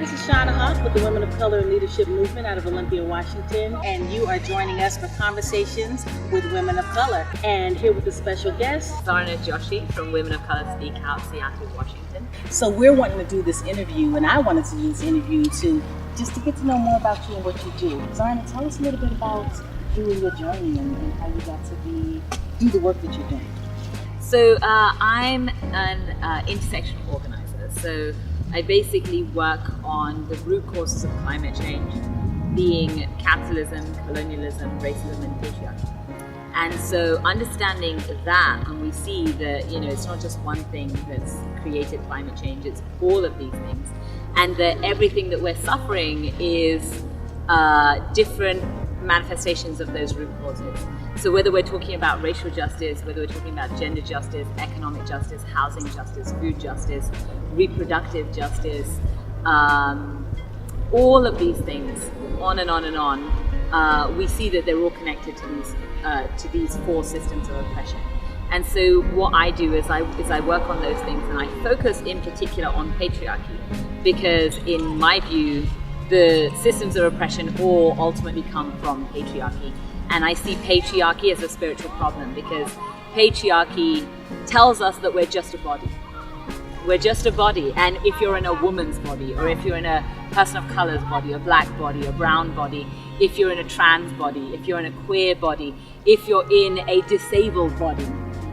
this is Shauna Hawk with the Women of Color and Leadership Movement out of Olympia, Washington, and you are joining us for Conversations with Women of Color. And here with a special guest, Zarna Joshi from Women of Color Speak Out, Seattle, Washington. So we're wanting to do this interview, and I wanted to do this interview to get to know more about you and what you do. Zarna, tell us a little bit about you and your journey and how you got to do the work that you're doing. So I'm an intersectional organizer. So I basically work on the root causes of climate change, being capitalism, colonialism, racism, and patriarchy. And so understanding that, and we see that, it's not just one thing that's created climate change, it's all of these things. And that everything that we're suffering is different manifestations of those root causes. So whether we're talking about racial justice, whether we're talking about gender justice, economic justice, housing justice, food justice, reproductive justice, all of these things, on and on and on, we see that they're all connected to these four systems of oppression. And so what I do is I work on those things, and I focus in particular on patriarchy, because in my view, the systems of oppression all ultimately come from patriarchy. And I see patriarchy as a spiritual problem, because patriarchy tells us that we're just a body. We're just a body, and if you're in a woman's body, or if you're in a person of color's body, a black body, a brown body, if you're in a trans body, if you're in a queer body, if you're in a disabled body,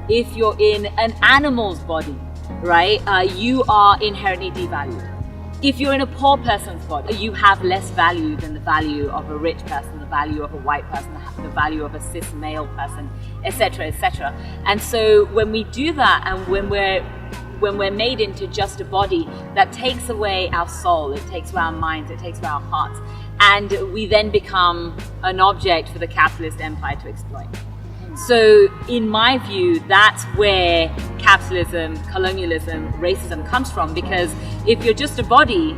if you're in an animal's body, right, you are inherently devalued. If you're in a poor person's body, you have less value than the value of a rich person, the value of a white person, the value of a cis male person, etc., etc. And so when we do that, and when we're made into just a body, that takes away our soul, it takes away our minds, it takes away our hearts, and we then become an object for the capitalist empire to exploit. So in my view, that's where capitalism, colonialism, racism comes from, because if you're just a body,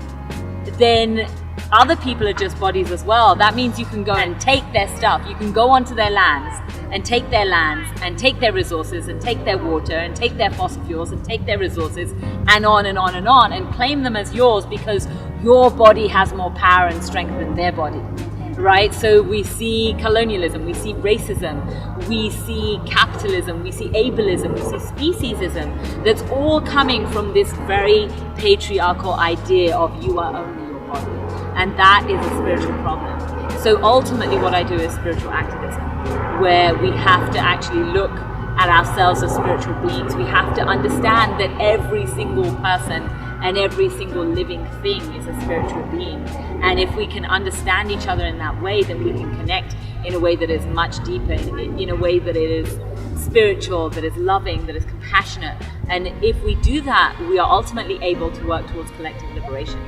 then other people are just bodies as well. That means you can go and take their stuff. You can go onto their lands and take their lands and take their resources and take their water and take their fossil fuels and take their resources and on and on and on, and claim them as yours because your body has more power and strength than their body. Right? So we see colonialism, we see racism, we see capitalism, we see ableism, we see speciesism. That's all coming from this very patriarchal idea of you are only your body. And that is a spiritual problem. So ultimately what I do is spiritual activism, where we have to actually look at ourselves as spiritual beings. We have to understand that every single person and every single living thing is a spiritual being. And if we can understand each other in that way, then we can connect in a way that is much deeper, in a way that it is spiritual, that is loving, that is compassionate. And if we do that, we are ultimately able to work towards collective liberation.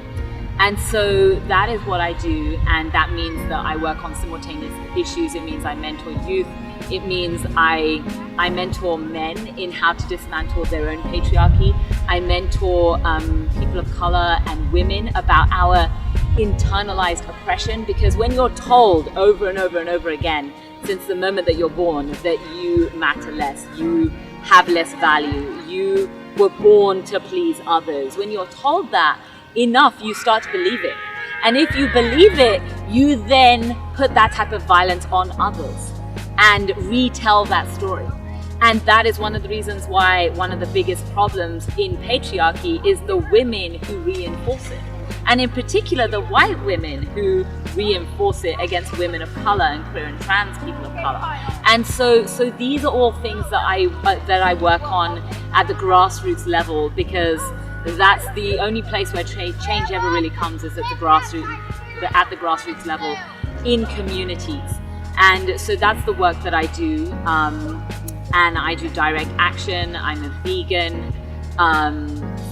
And so that is what I do, and that means that I work on simultaneous issues. It means I mentor youth. It means I mentor men in how to dismantle their own patriarchy. I mentor people of color and women about our internalized oppression, because when you're told over and over and over again, since the moment that you're born, that you matter less, you have less value, you were born to please others, when you're told that enough, you start to believe it. And if you believe it, you then put that type of violence on others and retell that story. And that is one of the reasons why one of the biggest problems in patriarchy is the women who reinforce it. And in particular, the white women who reinforce it against women of color and queer and trans people of color. And so these are all things that I work on at the grassroots level, because that's the only place where change ever really comes, is at the grassroots level in communities. And so that's the work that I do. And I do direct action. I'm a vegan.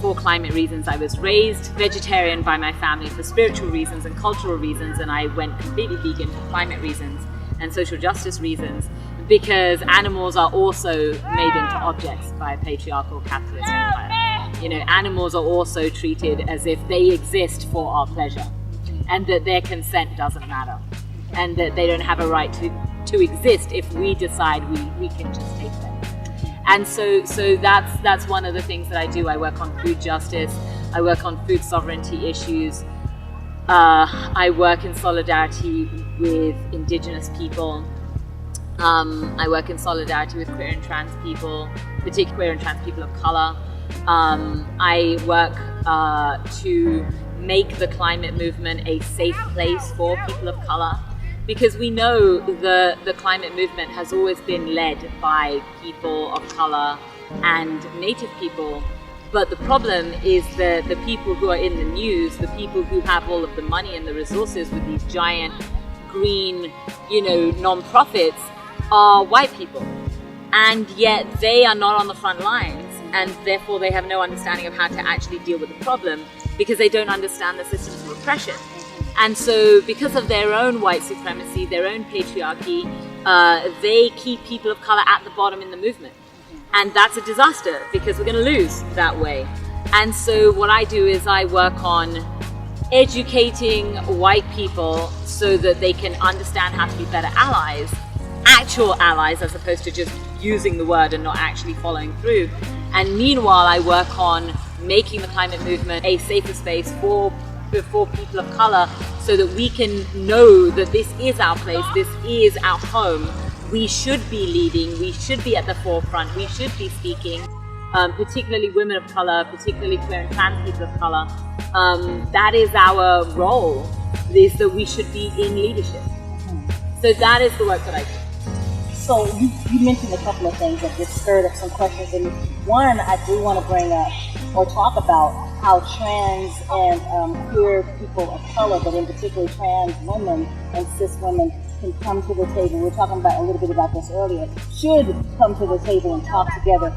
For climate reasons. I was raised vegetarian by my family for spiritual reasons and cultural reasons, and I went completely vegan for climate reasons and social justice reasons, because animals are also made into objects by a patriarchal capitalist empire. Animals are also treated as if they exist for our pleasure, and that their consent doesn't matter, and that they don't have a right to exist if we decide we can just take them. And so that's one of the things that I do. I work on food justice, I work on food sovereignty issues, I work in solidarity with Indigenous people. I work in solidarity with queer and trans people, particularly queer and trans people of color. I work to make the climate movement a safe place for people of color, because we know the climate movement has always been led by people of color and Native people. But the problem is that the people who are in the news, the people who have all of the money and the resources with these giant green, non-profits, are white people. And yet they are not on the front lines, and therefore they have no understanding of how to actually deal with the problem, because they don't understand the systems of oppression. And so because of their own white supremacy, their own patriarchy, they keep people of color at the bottom in the movement. And that's a disaster, because we're going to lose that way. And so what I do is I work on educating white people so that they can understand how to be better allies, actual allies, as opposed to just using the word and not actually following through. And meanwhile, I work on making the climate movement a safer space for people of color, so that we can know that this is our place, this is our home. We should be leading, we should be at the forefront, we should be speaking, particularly women of color, particularly queer and trans people of color. That is our role, is that we should be in leadership. So that is the work that I do. So you mentioned a couple of things that just stirred up some questions. And one, I do want to bring up or talk about how trans and queer people of color, but in particular trans women and cis women, can come to the table. We were talking about a little bit about this earlier. Should come to the table and talk together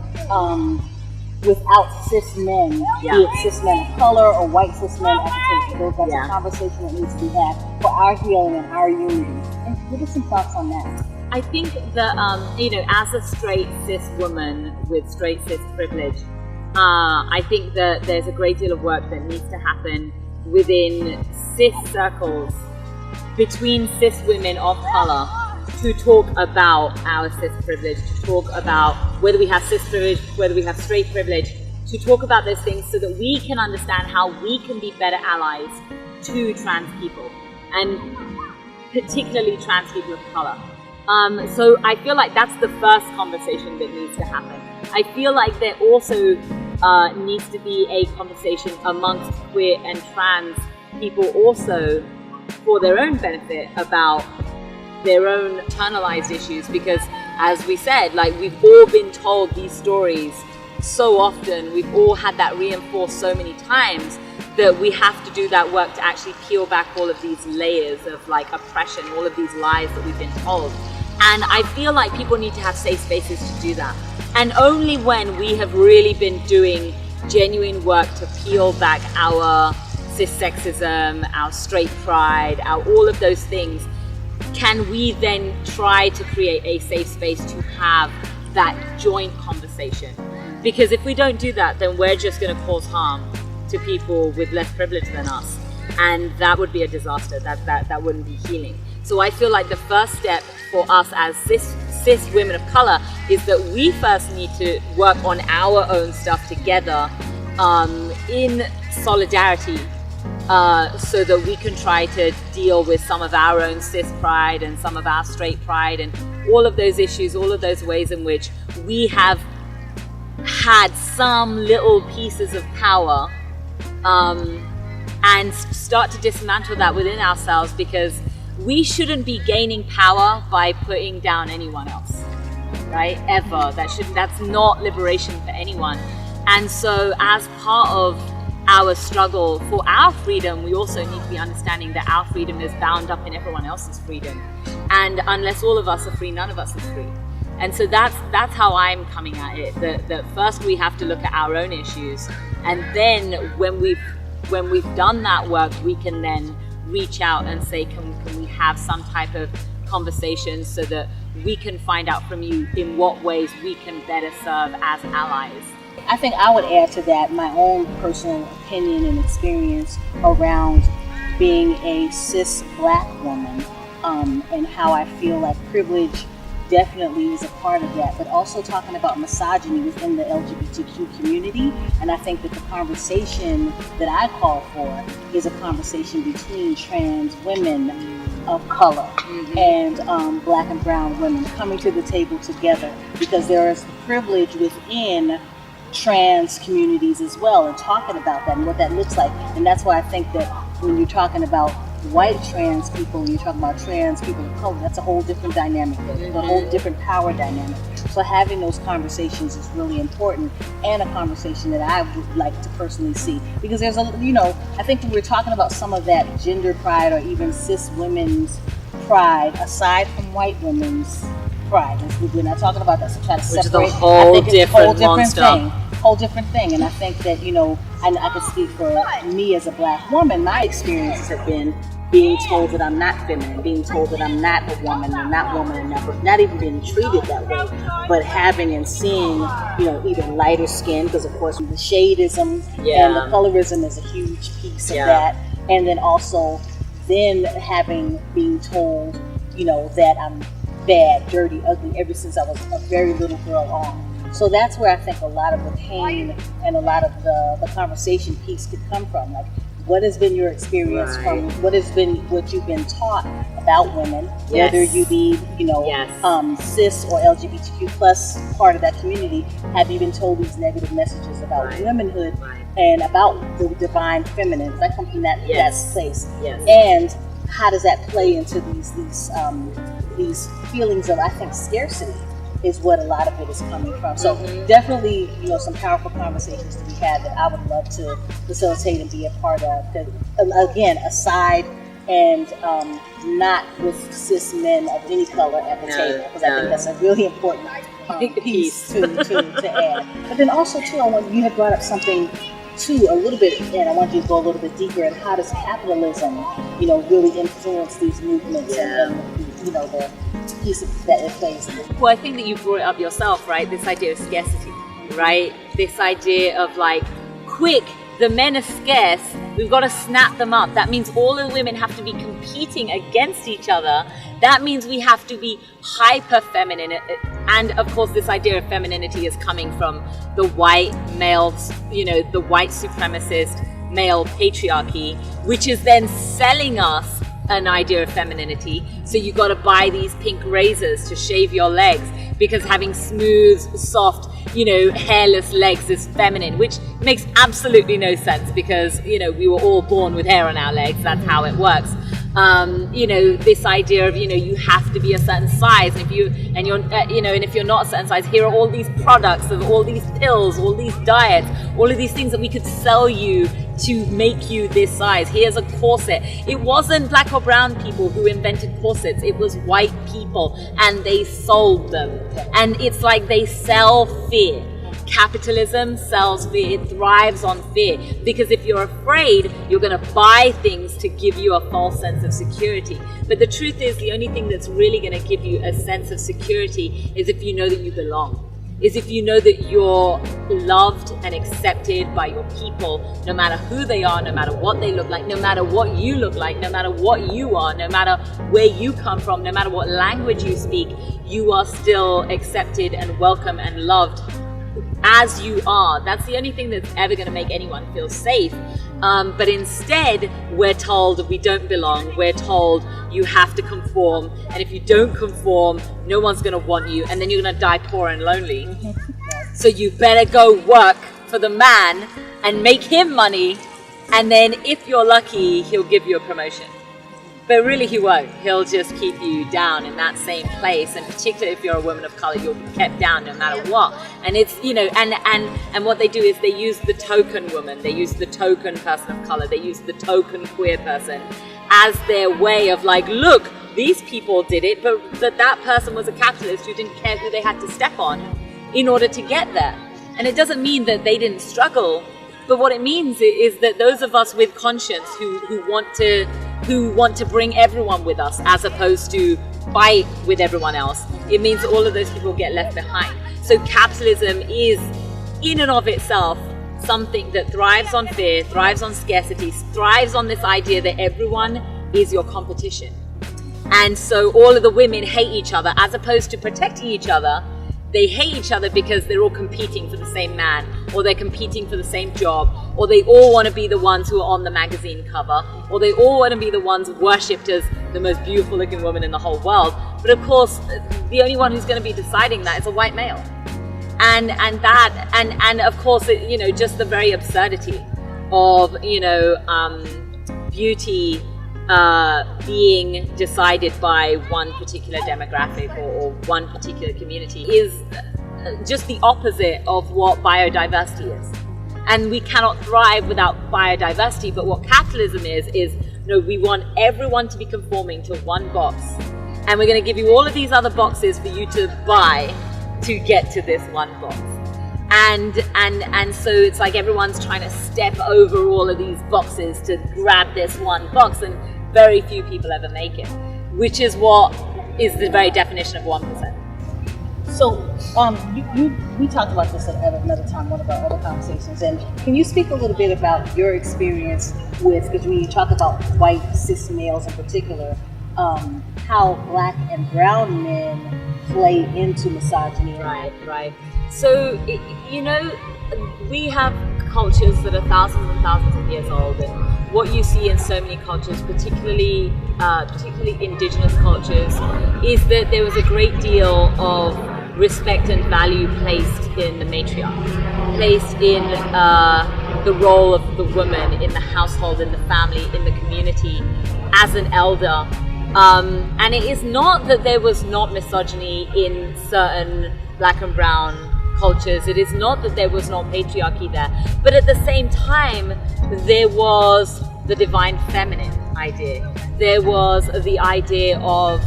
without cis men, be it cis men of color or white cis men at the table. That's a conversation that needs to be had for our healing and our unity. And give us some thoughts on that. I think that, as a straight cis woman with straight cis privilege, I think that there's a great deal of work that needs to happen within cis circles, between cis women of color, to talk about our cis privilege, to talk about whether we have cis privilege, whether we have straight privilege, to talk about those things so that we can understand how we can be better allies to trans people, and particularly trans people of color. So I feel like that's the first conversation that needs to happen. I feel like there also needs to be a conversation amongst queer and trans people also, for their own benefit, about their own internalized issues, because as we said, like, we've all been told these stories so often, we've all had that reinforced so many times, that we have to do that work to actually peel back all of these layers of oppression, all of these lies that we've been told. And I feel like people need to have safe spaces to do that. And only when we have really been doing genuine work to peel back our cis sexism, our straight pride, all of those things, can we then try to create a safe space to have that joint conversation. Because if we don't do that, then we're just going to cause harm to people with less privilege than us. And that would be a disaster. That wouldn't be healing. So I feel like the first step for us as cis women of color is that we first need to work on our own stuff together in solidarity, so that we can try to deal with some of our own cis pride and some of our straight pride and all of those issues, all of those ways in which we have had some little pieces of power, and start to dismantle that within ourselves, because we shouldn't be gaining power by putting down anyone else, right? Ever. That's not liberation for anyone. And so as part of our struggle for our freedom, we also need to be understanding that our freedom is bound up in everyone else's freedom. And unless all of us are free, none of us is free. And so that's how I'm coming at it, that first we have to look at our own issues, and then when we've done that work, we can then reach out and say, can we have some type of conversation so that we can find out from you in what ways we can better serve as allies. I think I would add to that my own personal opinion and experience around being a cis Black woman, and how I feel like privilege definitely is a part of that, but also talking about misogyny within the LGBTQ community. And I think that the conversation that I call for is a conversation between trans women of color and black and brown women coming to the table together, because there is privilege within trans communities as well, and talking about that and what that looks like. And that's why I think that when you're talking about white trans people, when you're talking about trans people of color, that's a whole different dynamic, a whole different power dynamic. So having those conversations is really important, and a conversation that I would like to personally see, because there's a, you know, I think when we're talking about some of that gender pride or even cis women's pride, aside from white women's pride, we're not talking about that, so try to separate. Which is a whole different monster. Whole different thing. And I think that, you know, and I can speak for me as a black woman, my experiences have been being told that I'm not feminine, being told that I'm not a woman, and not even being treated that way, but having and seeing, you know, either lighter skin, because of course the shadeism and the colorism is a huge piece of that, and then also being told, you know, that I'm bad, dirty, ugly ever since I was a very little girl on. So that's where I think a lot of the pain and a lot of the conversation piece could come from. Like, what has been your experience from what you've been taught about women, whether you be, you know, cis or LGBTQ plus part of that community? Have you been told these negative messages about womanhood and about the divine feminine? I come from that place. And how does that play into these feelings of, I think, scarcity is what a lot of it is coming from. So definitely, you know, some powerful conversations to be had that I would love to facilitate and be a part of. Again, aside and not with cis men of any color at the table, because I think that's a really important piece to add. But then also too, you had brought up something too a little bit, and I want you to go a little bit deeper in how does capitalism, you know, really influence these movements and you know, the pieces that it plays. Well, I think that you brought it up yourself, right? This idea of scarcity, right? This idea of like, quick, the men are scarce, we've got to snap them up. That means all the women have to be competing against each other. That means we have to be hyper feminine. And of course, this idea of femininity is coming from the white males, you know, the white supremacist male patriarchy, which is then selling us an idea of femininity. So you got to buy these pink razors to shave your legs because having smooth, soft, you know, hairless legs is feminine, which makes absolutely no sense because, you know, we were all born with hair on our legs. That's how it works. You know, this idea of, you know, you have to be a certain size, and if you're not a certain size, here are all these products of all these pills, all these diets, all of these things that we could sell you to make you this size. Here's a corset. It wasn't black or brown people who invented corsets. It was white people, and they sold them. And it's like they sell fear. Capitalism sells fear. It thrives on fear, because if you're afraid, you're going to buy things to give you a false sense of security. But the truth is, the only thing that's really going to give you a sense of security is if you know that you belong, is if you know that you're loved and accepted by your people, no matter who they are, no matter what they look like, no matter what you look like, no matter what you are, no matter where you come from, no matter what language you speak, you are still accepted and welcome and loved as you are. That's the only thing that's ever going to make anyone feel safe. But instead, we're told we don't belong. We're told you have to conform. And if you don't conform, no one's going to want you. And then you're going to die poor and lonely. So you better go work for the man and make him money. And then if you're lucky, he'll give you a promotion. But really he won't. He'll just keep you down in that same place. And particularly if you're a woman of color, you'll be kept down no matter what. And it's, you know, and what they do is they use the token woman, they use the token person of color, they use the token queer person as their way of like, look, these people did it, but that person was a capitalist who didn't care who they had to step on in order to get there. And it doesn't mean that they didn't struggle, but what it means is that those of us with conscience who want to bring everyone with us as opposed to fight with everyone else, it means that all of those people get left behind. So capitalism is in and of itself something that thrives on fear, thrives on scarcity, thrives on this idea that everyone is your competition. And so all of the women hate each other, as opposed to protecting each other. They hate each other because they're all competing for the same man, or they're competing for the same job, or they all want to be the ones who are on the magazine cover, or they all want to be the ones worshipped as the most beautiful looking woman in the whole world. But of course, the only one who's going to be deciding that is a white male. And of course, just the very absurdity of, beauty being decided by one particular demographic or one particular community is just the opposite of what biodiversity is. And we cannot thrive without biodiversity. But what capitalism is we want everyone to be conforming to one box, and we're going to give you all of these other boxes for you to buy to get to this one box. And so it's like everyone's trying to step over all of these boxes to grab this one box, and very few people ever make it, which is what is the very definition of 1%. So we talked about this at another time, one of our other conversations, and can you speak a little bit about your experience with, because when you talk about white cis males in particular, how black and brown men play into misogyny? Right. So, we have cultures that are thousands and thousands of years old, and what you see in so many cultures, particularly indigenous cultures, is that there was a great deal of respect and value placed in the matriarch, placed in the role of the woman in the household, in the family, in the community, as an elder. And it is not that there was not misogyny in certain black and brown cultures. It is not that there was not patriarchy there. But at the same time, there was the divine feminine idea. There was the idea of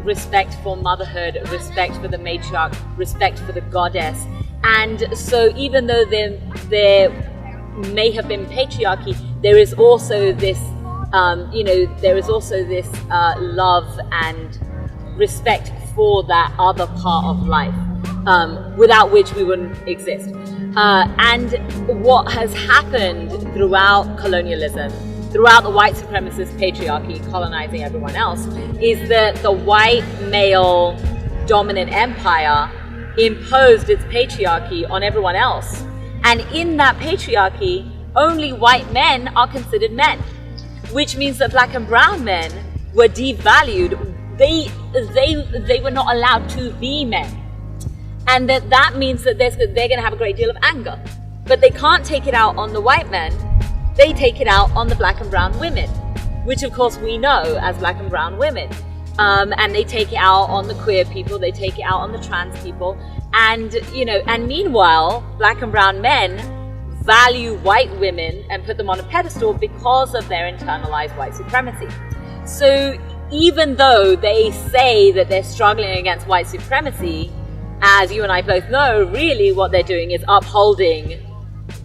respect for motherhood, respect for the matriarch, respect for the goddess. And so even though there may have been patriarchy, there is also this love and respect for that other part of life, without which we wouldn't exist. And what has happened throughout colonialism, throughout the white supremacist patriarchy colonizing everyone else, is that the white male dominant empire imposed its patriarchy on everyone else. And in that patriarchy, only white men are considered men, which means that black and brown men were devalued. They were not allowed to be men. And that means that they're going to have a great deal of anger. But they can't take it out on the white men. They take it out on the black and brown women, which of course we know as black and brown women. And they take it out on the queer people. They take it out on the trans people. And meanwhile, black and brown men value white women and put them on a pedestal because of their internalized white supremacy. So even though they say that they're struggling against white supremacy, as you and I both know, really what they're doing is upholding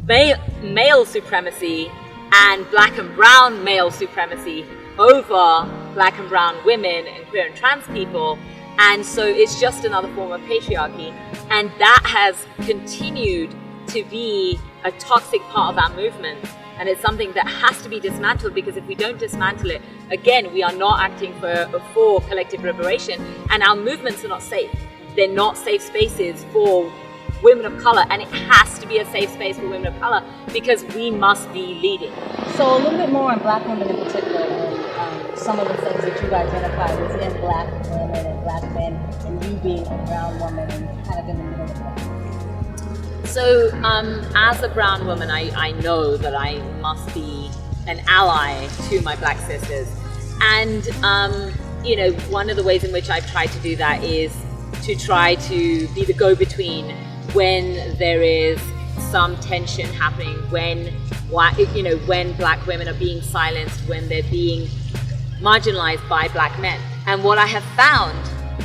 male supremacy and black and brown male supremacy over black and brown women and queer and trans people. And so it's just another form of patriarchy. And that has continued to be a toxic part of our movement. And it's something that has to be dismantled, because if we don't dismantle it, again, we are not acting for collective liberation, and our movements are not safe. They're not safe spaces for women of color, and it has to be a safe space for women of color because we must be leading. So a little bit more on black women in particular, and some of the things that you've identified within black women and black men, and you being a brown woman and kind of in the middle of that. So as a brown woman, I know that I must be an ally to my black sisters. And, one of the ways in which I've tried to do that is to try to be the go-between when there is some tension happening, when black women are being silenced, when they're being marginalized by black men. And what I have found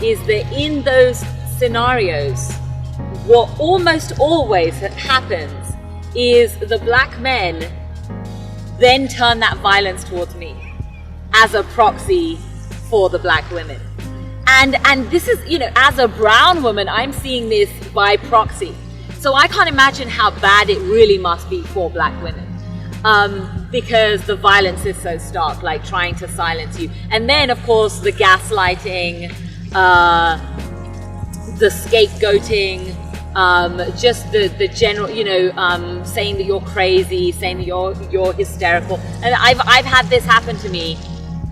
is that in those scenarios, what almost always happens is the black men then turn that violence towards me as a proxy for the black women. And this is, as a brown woman, I'm seeing this by proxy. So I can't imagine how bad it really must be for black women. because the violence is so stark, like trying to silence you. And then, of course, the gaslighting, the scapegoating, just the general, saying that you're crazy, saying that you're hysterical. And I've had this happen to me,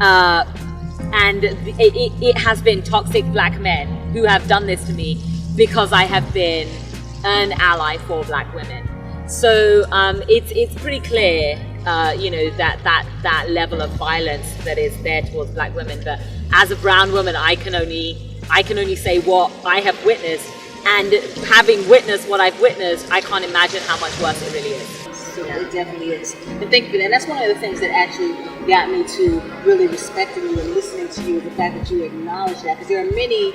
and it has been toxic black men who have done this to me because I have been an ally for black women. So it's pretty clear, that level of violence that is there towards black women. But as a brown woman, I can only say what I have witnessed, and having witnessed what I've witnessed, I can't imagine how much worse it really is. So it definitely is. And thank you for that. And that's one of the things that actually got me to really respecting you and listening to you, the fact that you acknowledge that. Because there are many,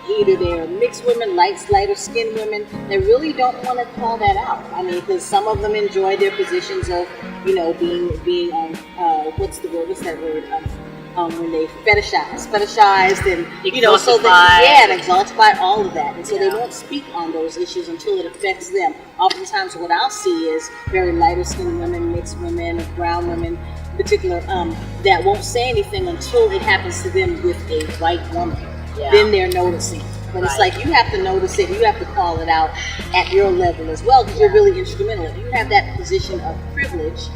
either they're mixed women, lighter skinned women, that really don't want to call that out. I mean, because some of them enjoy their positions of, being what's that word? When they fetishized and, so and exalted by all of that. And so they won't speak on those issues until it affects them. Oftentimes what I'll see is very lighter skinned women, mixed women, brown women in particular, that won't say anything until it happens to them with a white woman. Yeah. Then they're noticing. But it's like you have to notice it, you have to call it out at your level as well, because you're really instrumental. If you have that position of privilege,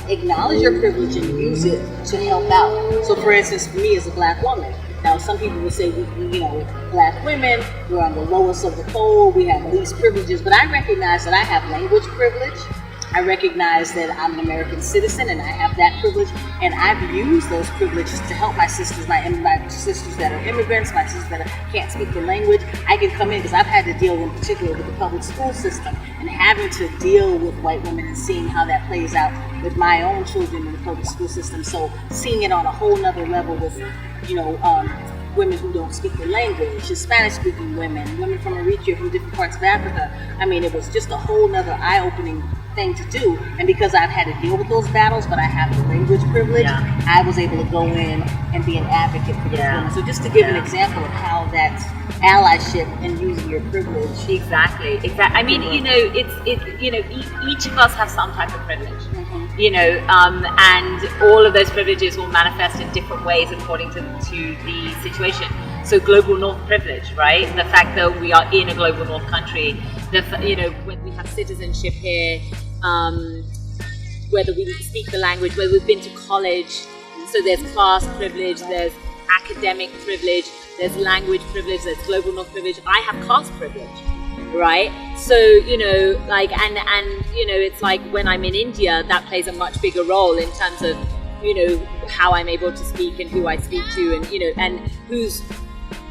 acknowledge your privilege and use it to help out. So for instance, for me as a black woman, now some people would say, black women, we're on the lowest of the pole, we have least privileges, but I recognize that I have language privilege. I recognize that I'm an American citizen and I have that privilege, and I've used those privileges to help my sisters, my sisters that are immigrants, my sisters that can't speak the language. I can come in because I've had to deal in particular with the public school system and having to deal with white women and seeing how that plays out with my own children in the public school system. So seeing it on a whole nother level with, women who don't speak the language, Spanish-speaking women from Eritrea, from different parts of Africa. I mean, it was just a whole nother eye-opening thing to do. And because I've had to deal with those battles, but I have the language privilege, I was able to go in and be an advocate for those women. So just to give an example of how that's allyship and using your privilege. Exactly. I mean, each of us have some type of privilege. And all of those privileges will manifest in different ways according to the situation. So global north privilege, right? The fact that we are in a global north country, when we have citizenship here, whether we speak the language, whether we've been to college, so there's class privilege, there's academic privilege, there's language privilege, there's global north privilege. I have class privilege. Right, so it's like when I'm in India, that plays a much bigger role in terms of how I'm able to speak and who I speak to, and who's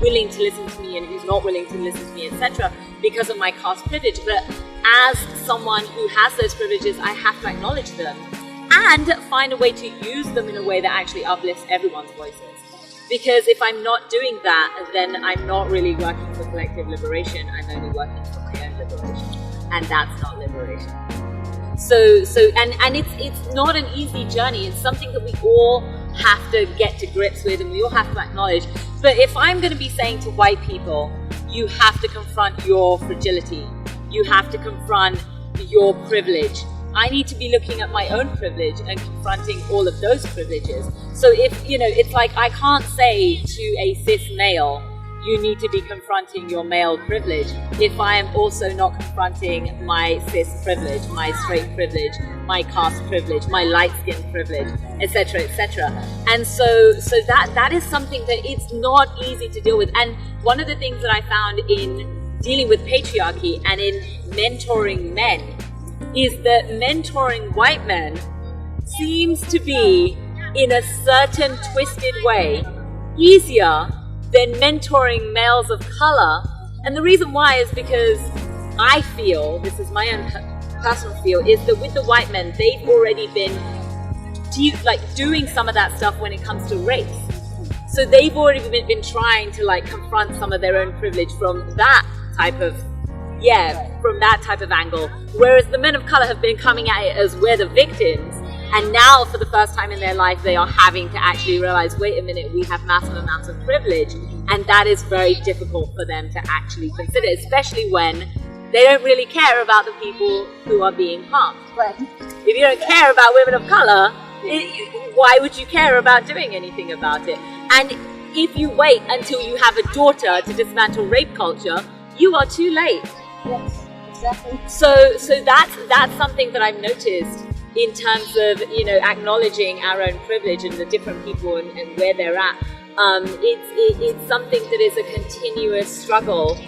willing to listen to me and who's not willing to listen to me, etc. Because of my caste privilege. But as someone who has those privileges, I have to acknowledge them and find a way to use them in a way that actually uplifts everyone's voices. Because if I'm not doing that, then I'm not really working for collective liberation. I'm only working for my own liberation, and that's not liberation. So it's not an easy journey. It's something that we all have to get to grips with, and we all have to acknowledge. But if I'm going to be saying to white people, you have to confront your fragility, you have to confront your privilege, I need to be looking at my own privilege and confronting all of those privileges. So if, it's like I can't say to a cis male, you need to be confronting your male privilege, if I am also not confronting my cis privilege, my straight privilege, my caste privilege, my light skin privilege, etc., etc. And so that is something that it's not easy to deal with. And one of the things that I found in dealing with patriarchy and in mentoring men is that mentoring white men seems to be, in a certain twisted way, easier than mentoring males of color. And the reason why is because I feel, this is my own personal feel, is that with the white men, they've already been doing some of that stuff when it comes to race. So they've already been trying to confront some of their own privilege from that type of angle, whereas the men of color have been coming at it as we're the victims, and now for the first time in their life they are having to actually realize, wait a minute, we have massive amounts of privilege, and that is very difficult for them to actually consider, especially when they don't really care about the people who are being harmed. Right. If you don't care about women of color, why would you care about doing anything about it? And if you wait until you have a daughter to dismantle rape culture, you are too late. Yes, exactly. So that's something that I've noticed in terms of, you know, acknowledging our own privilege and the different people and where they're at. It's something that is a continuous struggle.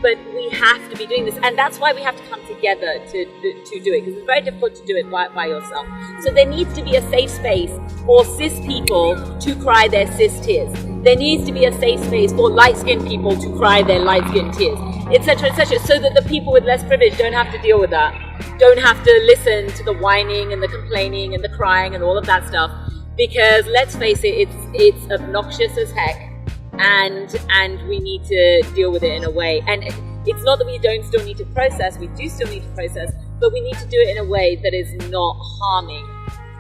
But we have to be doing this, and that's why we have to come together to do it, because it's very difficult to do it by yourself. So there needs to be a safe space for cis people to cry their cis tears. There needs to be a safe space for light-skinned people to cry their light-skinned tears, etc., so that the people with less privilege don't have to deal with that, don't have to listen to the whining and the complaining and the crying and all of that stuff, because let's face it, it's obnoxious as heck. And we need to deal with it in a way. And it's not that we don't still need to process, we do still need to process, but we need to do it in a way that is not harming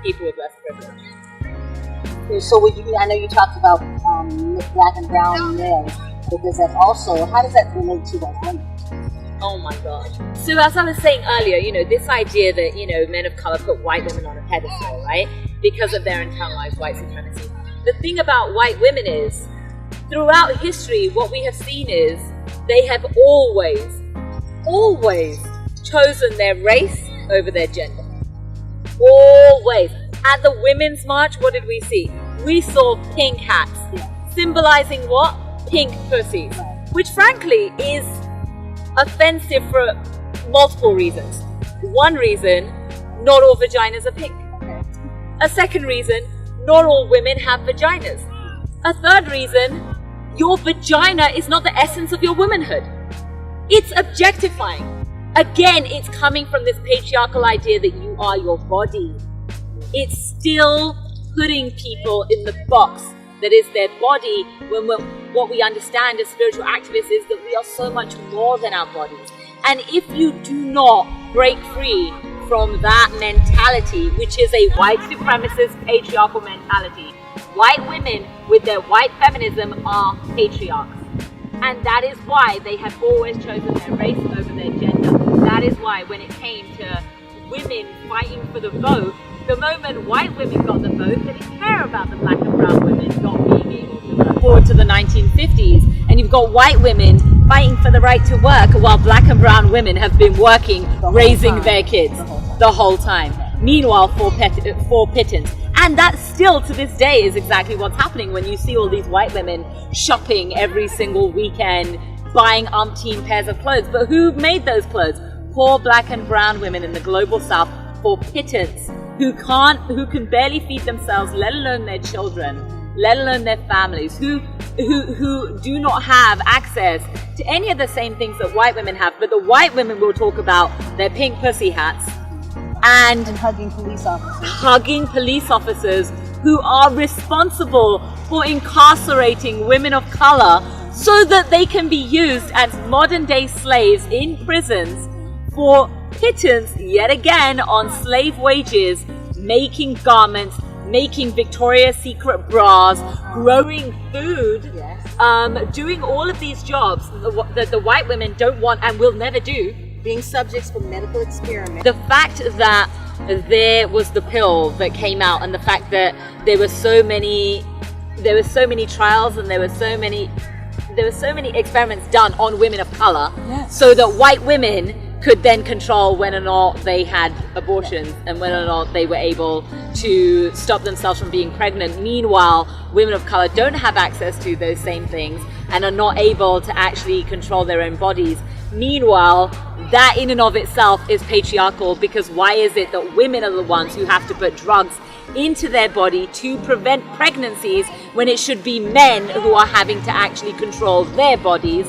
people with less privilege. So I know you talked about black and brown males, but does that also, how does that relate to white women? Oh my God. So as I was saying earlier, you know, this idea that, you know, men of color put white women on a pedestal, right? Because of their internalized white supremacy. The thing about white women is, throughout history, what we have seen is they have always chosen their race over their gender. Always. At the Women's March, what did we see? We saw pink hats, symbolizing what? Pink pussies. Which frankly is offensive for multiple reasons. One reason, not all vaginas are pink. A second reason, not all women have vaginas. A third reason, your vagina is not the essence of your womanhood. It's objectifying. Again, it's coming from this patriarchal idea that you are your body. It's still putting people in the box that is their body, when what we understand as spiritual activists is that we are so much more than our bodies. And if you do not break free from that mentality, which is a white supremacist patriarchal mentality, white women with their white feminism are patriarchs. And that is why they have always chosen their race over their gender. That is why when it came to women fighting for the vote, the moment white women got the vote, they didn't care about the black and brown women not being able to vote. Forward to the 1950s, and you've got white women fighting for the right to work, while black and brown women have been working, raising their kids the whole time. Meanwhile, for pittance. And that still, to this day, is exactly what's happening when you see all these white women shopping every single weekend, buying umpteen pairs of clothes. But who made those clothes? Poor black and brown women in the global south for pittance, who can barely feed themselves, let alone their children, let alone their families, who do not have access to any of the same things that white women have. But the white women will talk about their pink pussy hats and hugging police officers. Hugging police officers who are responsible for incarcerating women of color so that they can be used as modern day slaves in prisons for pittance, yet again, on slave wages, making garments, making Victoria's Secret bras, growing food, doing all of these jobs that the white women don't want and will never do. Being subjects for medical experiments. The fact that there was the pill that came out, and the fact that there were so many trials, and there were so many experiments done on women of color, so that white women could then control whether or not they had abortions and whether or not they were able to stop themselves from being pregnant. Meanwhile, women of color don't have access to those same things and are not able to actually control their own bodies. Meanwhile, that in and of itself is patriarchal, because why is it that women are the ones who have to put drugs into their body to prevent pregnancies when it should be men who are having to actually control their bodies?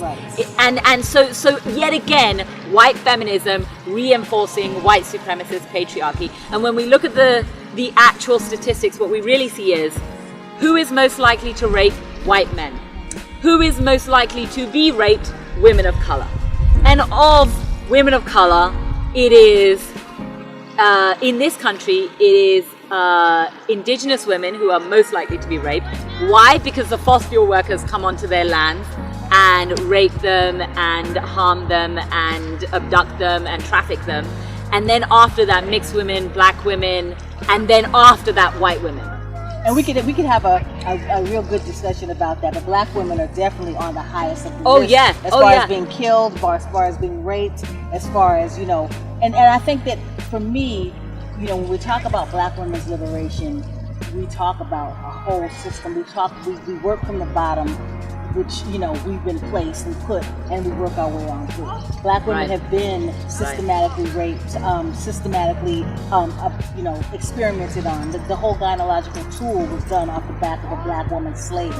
And so yet again, white feminism reinforcing white supremacist patriarchy. And when we look at the actual statistics, what we really see is who is most likely to rape white men? Who is most likely to be raped? Women of color. And of women of color, it is, in this country, it is indigenous women who are most likely to be raped. Why? Because the fossil fuel workers come onto their lands and rape them and harm them and abduct them and traffic them. And then after that, mixed women, black women, and then after that, white women. And we could have a real good discussion about that. But black women are definitely on the highest of the list. As far as being killed, as far as being raped, as far as, and I think that for me, when we talk about black women's liberation, we talk about a whole system. We work from the bottom, which, we've been placed and put, and we work our way on through. Black women have been systematically raped, systematically, experimented on. The whole gynecological tool was done off the back of a black woman's slave.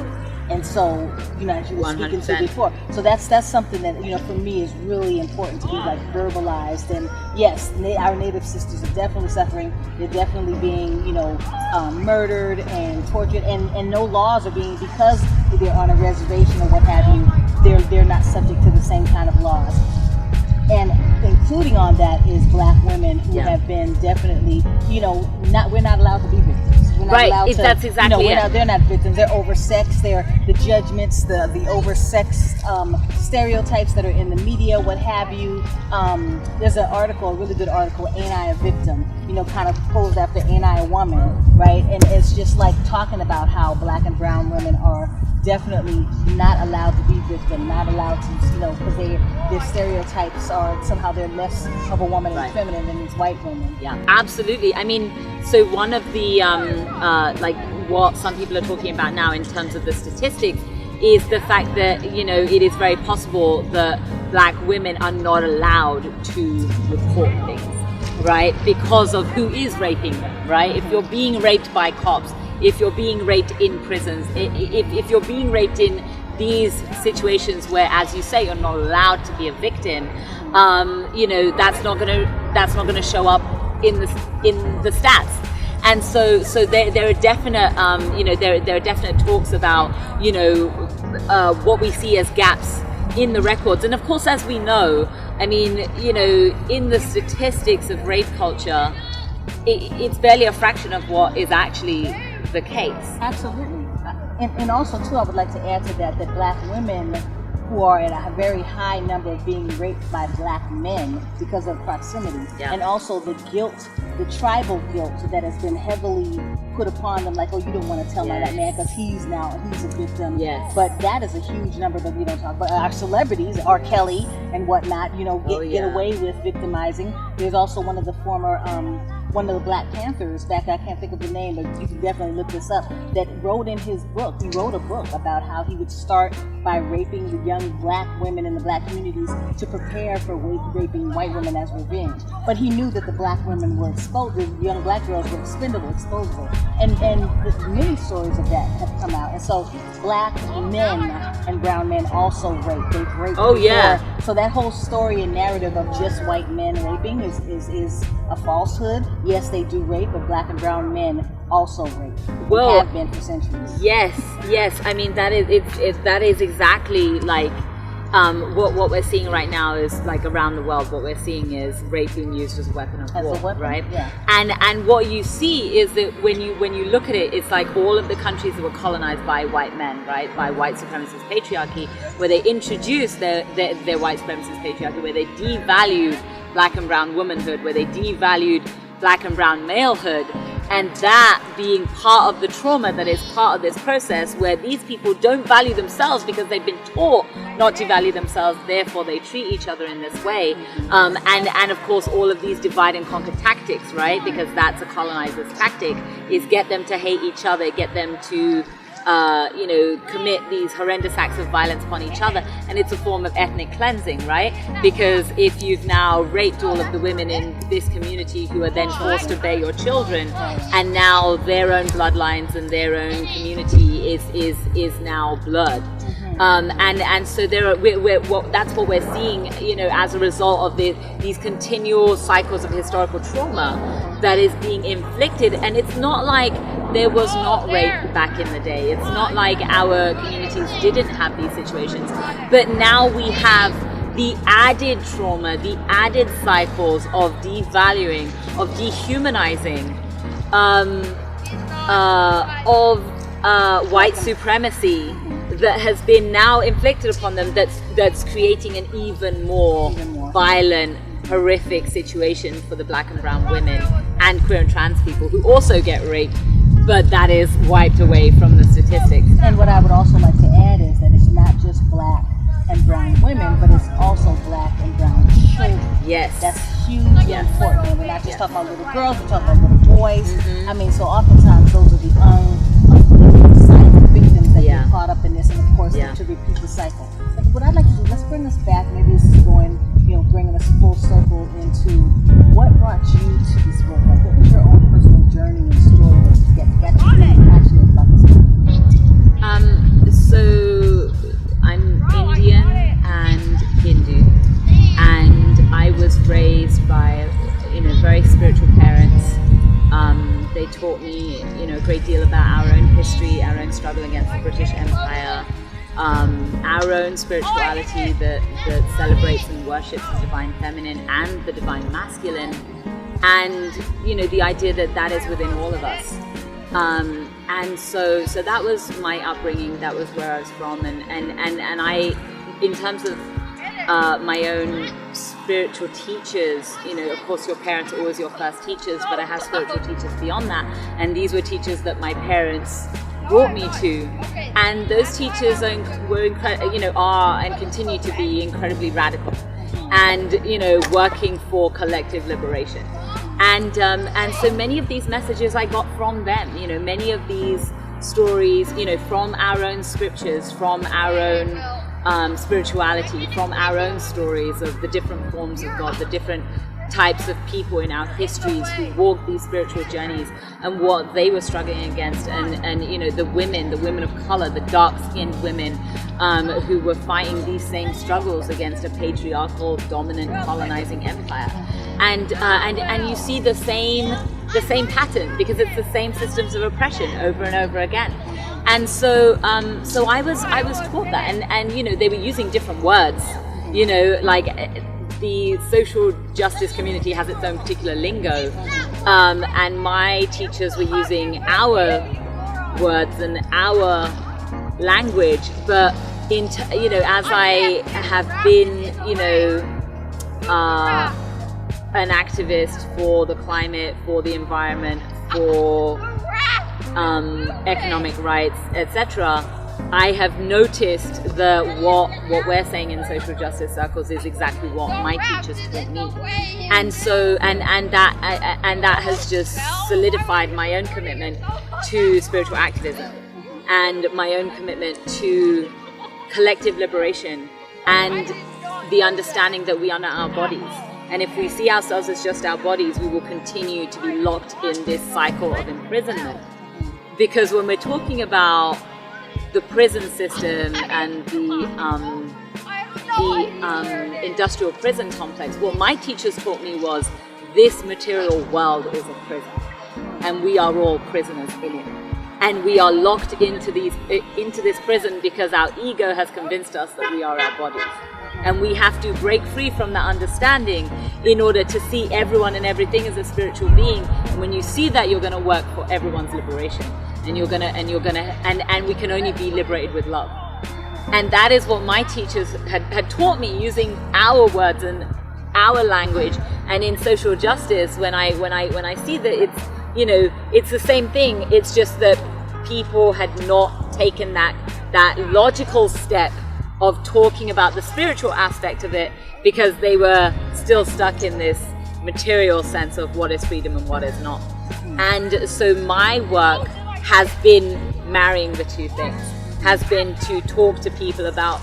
And so, as you were speaking to before, so that's something that, for me is really important to be verbalized. And yes, our Native sisters are definitely suffering. They're definitely being, murdered and tortured, and no laws are being, because they're on a reservation or what have you, they're not subject to the same kind of laws. And including on that is black women who have been definitely, we're not allowed to be victims. We're not allowed to, that's exactly they're not victims. They're oversexed. They're the judgments, the oversexed stereotypes that are in the media, what have you. There's an article, a really good article, Ain't I a Victim? Kind of posed after Ain't I a Woman, right? And it's just talking about how black and brown women are definitely not allowed to be victim, not allowed to, because their stereotypes are somehow they're less of a woman and feminine than these white women. Yeah, absolutely. I mean, so one of the what some people are talking about now in terms of the statistics is the fact that it is very possible that black women are not allowed to report things, right, because of who is raping them, right? If you're being raped by cops, if you're being raped in prisons, if you're being raped in these situations where, as you say, you're not allowed to be a victim, that's not gonna show up in the stats. And so there are definite there are definite talks about what we see as gaps in the records. And of course, as we know, I mean, in the statistics of rape culture, it's barely a fraction of what is actually the case. Absolutely. And also too, I would like to add to that black women who are at a very high number of being raped by black men because of proximity, and also the guilt, the tribal guilt that has been heavily put upon them, you don't want to tell my that man because he's a victim. But that is a huge number that we don't talk about. Our celebrities, R. Kelly and whatnot, get away with victimizing. There's also one of the former one of the Black Panthers back, I can't think of the name, but you can definitely look this up, that wrote in his book, he wrote a book about how he would start by raping the young black women in the black communities to prepare for raping white women as revenge. But he knew that the black women were exposed, the young black girls were expendable, exposable. And many stories of that have come out. And so black men and brown men also rape. They've raped before. So that whole story and narrative of just white men raping is a falsehood. Yes, they do rape, but black and brown men also rape. Well, have been for centuries. Yes. I mean, that is exactly what we're seeing right now is around the world. What we're seeing is rape being used as a weapon of war, right? Yeah. And what you see is that when you look at it, it's all of the countries that were colonized by white men, right, by white supremacist patriarchy, where they introduced their white supremacist patriarchy, where they devalued black and brown womanhood, where they devalued black and brown malehood, and that being part of the trauma that is part of this process, where these people don't value themselves because they've been taught not to value themselves, therefore they treat each other in this way, and of course all of these divide and conquer tactics, right, because that's a colonizer's tactic, is get them to hate each other, get them to commit these horrendous acts of violence upon each other. And it's a form of ethnic cleansing, right? Because if you've now raped all of the women in this community who are then forced to bear your children, and now their own bloodlines and their own community is now blurred. And so that's what we're seeing, as a result of these continual cycles of historical trauma that is being inflicted. And it's not like there was not rape back in the day. It's not like our communities didn't have these situations. But now we have the added trauma, the added cycles of devaluing, of dehumanizing, of white supremacy that has been now inflicted upon them that's creating an even more violent, horrific situation for the black and brown women and queer and trans people who also get raped, but that is wiped away from the statistics. And what I would also like to add is that it's not just black and brown women, but it's also black and brown children. Yes. That's hugely important. And we're not just talking about little girls, we're talking about little boys. I mean, so oftentimes those are the silent victims that get caught up in this, and of course to repeat the cycle. But what I'd like to do, let's bring us back, maybe this is going, bringing us full circle into what brought you to this work. Like, what was your own personal journey and story to get you passionate about this work? So I'm Indian and Hindu, and I was raised by very spiritual parents. They taught me a great deal about our own history, our own struggle against the British Empire, our own spirituality that celebrates and worships the divine feminine and the divine masculine, and the idea that is within all of us. And so that was my upbringing. That was where I was from, and I, in terms of my own spiritual teachers, of course your parents are always your first teachers, but I have spiritual teachers beyond that, and these were teachers that my parents brought me to, and those teachers are and continue to be incredibly radical, and working for collective liberation. And so many of these messages I got from them, many of these stories, from our own scriptures, from our own spirituality, from our own stories of the different forms of God, the different types of people in our histories who walked these spiritual journeys and what they were struggling against, and the women of color, the dark-skinned women who were fighting these same struggles against a patriarchal, dominant, colonizing empire. And you see the same pattern, because it's the same systems of oppression over and over again. And so I was taught that, and they were using different words, like the social justice community has its own particular lingo, and my teachers were using our words and our language, but as I have been an activist for the climate, for the environment, for economic rights, etc., I have noticed that what we're saying in social justice circles is exactly what my teachers taught me, and so and that has just solidified my own commitment to spiritual activism and my own commitment to collective liberation and the understanding that we are not our bodies. And if we see ourselves as just our bodies, we will continue to be locked in this cycle of imprisonment. Because when we're talking about the prison system and the industrial prison complex, what my teachers taught me was this material world is a prison, and we are all prisoners in it. And we are locked into this prison because our ego has convinced us that we are our bodies. And we have to break free from that understanding in order to see everyone and everything as a spiritual being. And when you see that, you're going to work for everyone's liberation, and we can only be liberated with love. And that is what my teachers had taught me, using our words and our language. And in social justice, when I see that it's the same thing. It's just that people had not taken that logical step of talking about the spiritual aspect of it, because they were still stuck in this material sense of what is freedom and what is not. And so my work has been marrying the two things, has been to talk to people about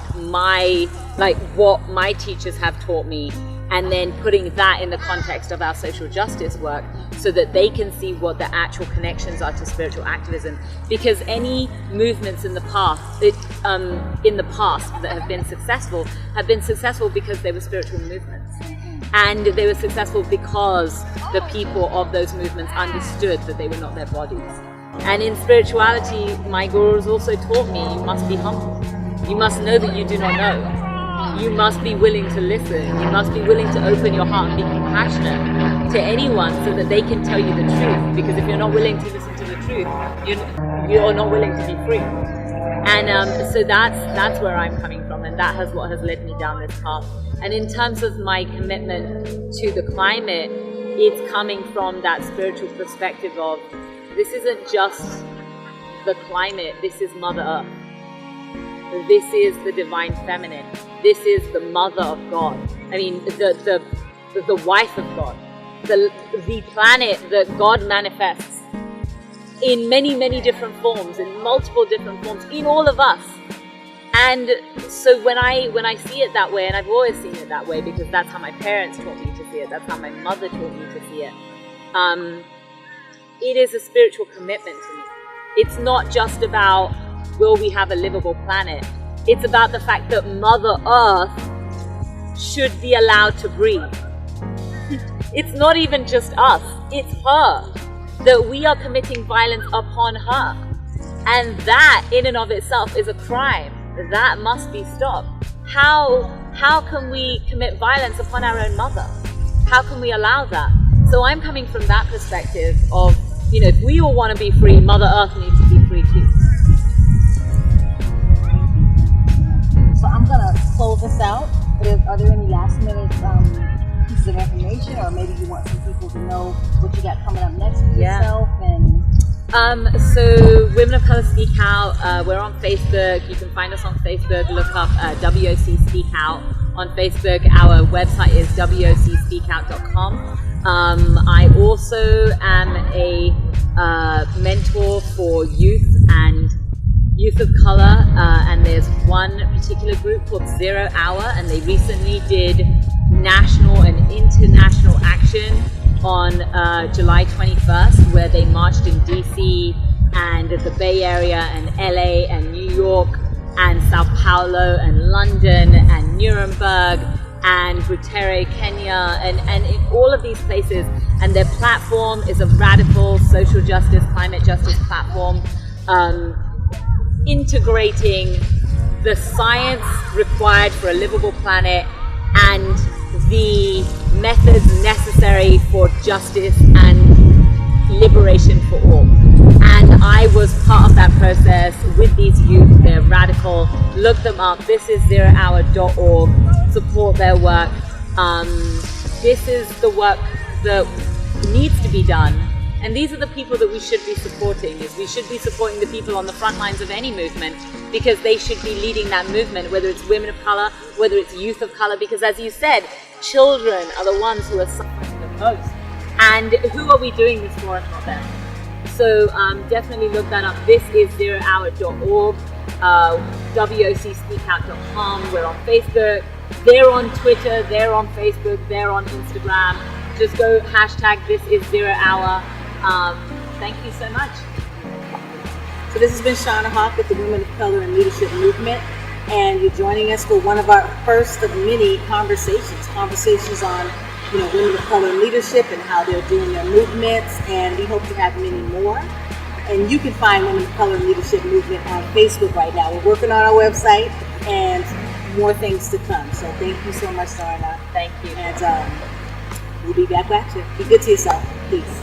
what my teachers have taught me, and then putting that in the context of our social justice work so that they can see what the actual connections are to spiritual activism. Because any movements in the past that have been successful because they were spiritual movements. And they were successful because the people of those movements understood that they were not their bodies. And in spirituality, my gurus also taught me, you must be humble. You must know that you do not know. You must be willing to listen. You must be willing to open your heart and be compassionate to anyone so that they can tell you the truth. Because if you're not willing to listen to the truth, you're not willing to be free. And so that's where I'm coming from, and that has what has led me down this path. And in terms of my commitment to the climate, it's coming from that spiritual perspective of, this isn't just the climate, this is Mother Earth. This is the divine feminine. This is the mother of God. I mean, the wife of God. The planet that God manifests in many, many different forms, in multiple different forms, in all of us. And so when I see it that way, and I've always seen it that way because that's how my parents taught me to see it, that's how my mother taught me to see it, it is a spiritual commitment to me. It's not just about, will we have a livable planet? It's about the fact that Mother Earth should be allowed to breathe. It's not even just us, it's her. That we are committing violence upon her. And that in and of itself is a crime. That must be stopped. How can we commit violence upon our own mother? How can we allow that? So I'm coming from that perspective of, if we all want to be free, Mother Earth needs to be free too. So I'm gonna close this out. Are there any last minute pieces of information, or maybe you want some people to know what you got coming up next for yourself? And so Women of Color Speak Out, we're on Facebook. You can find us on Facebook. Look up WOC Speak Out on Facebook. Our website is wocspeakout.com. I also am a mentor for youth and youth of color, and there's one particular group called 0 Hour, and they recently did national and international action on July 21st, where they marched in DC and the Bay Area and LA and New York and Sao Paulo and London and Nuremberg and Butere, Kenya, and in all of these places. And their platform is a radical social justice, climate justice platform, integrating the science required for a livable planet and the methods necessary for justice and liberation for all. And I was part of that process with these youth. They're radical. Look them up. This is 0hour.org. Support their work. This is the work that needs to be done. And these are the people that we should be supporting. We should be supporting the people on the front lines of any movement, because they should be leading that movement, whether it's women of color, whether it's youth of color, because as you said, children are the ones who are suffering the most. And who are we doing this for if not them? So definitely look that up. This is 0hour.org, wocspeakout.com. We're on Facebook. They're on Twitter. They're on Facebook. They're on Instagram. Just go hashtag this is 0 Hour. Thank you so much. So this has been Shauna Hawk with the Women of Color and Leadership Movement, and you're joining us for one of our first of many conversations on women of color and leadership and how they're doing their movements, and we hope to have many more. And you can find Women of Color and Leadership Movement on Facebook right now. We're working on our website and more things to come. So thank you so much, Zarna. Thank you. And we'll be back at you. Be good to yourself. Peace.